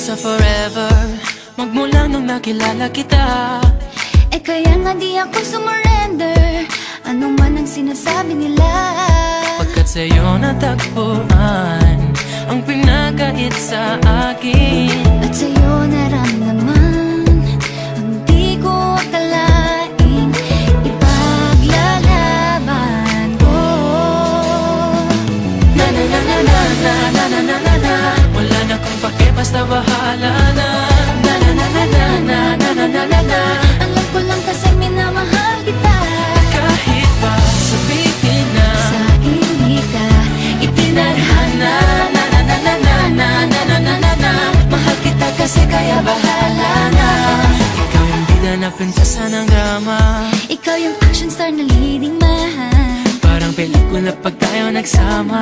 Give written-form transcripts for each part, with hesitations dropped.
sa forever, magmula nung nakilala kita. Eh kaya nga di ako sumurrender, ano man ang sinasabi nila. Pagkat sa'yo natagpuan ang pinakait sa akin, at sa'yo naramdaman ang di ko akalaing ipaglalaban ko. Na na na na na na na na na na na. Wala na kung pake, basta bahala na. Na na na na na na na na na na na. Alam ko lang kasi minamahal kita. Kahit pa sabihin na Sa akin di ka itinadhana. na na na na na na na na na na na. Mahal kita kasi kaya bahala na. Ikaw yung bida na prinsesa ng drama, Ikaw yung action star na leading man. parang pelikula pag tayo nagsama.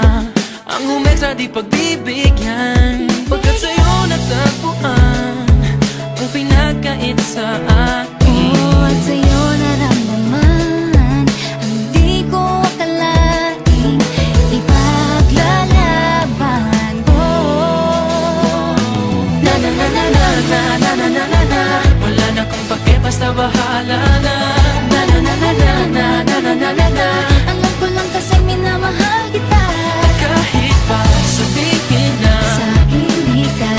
Ang umektra di pagbibigyan, pagkat sa'yo natagpuan ang pinakait sa akin. Oh, at sa'yo naramdaman ang di ko akalaing ipaglalaban ko. Na na na na na na na na na na na. Wala na kung pake, basta bahala na. Na na na na na na na na na na na. Alam ko lang kasi minamahal kita. Kahit pa sabihin na Sa akin di ka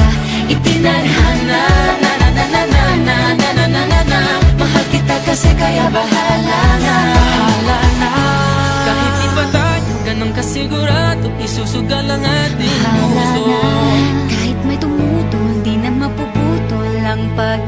itinadhana. na na na na na na na na na na na. Mahal kita kasi kaya bahala na. Bahala na. Kahit di pa tayo ganun kasigurado, isusugal ang ating Bahala puso. na. Kahit may tumutol, di na mapuputol ang pag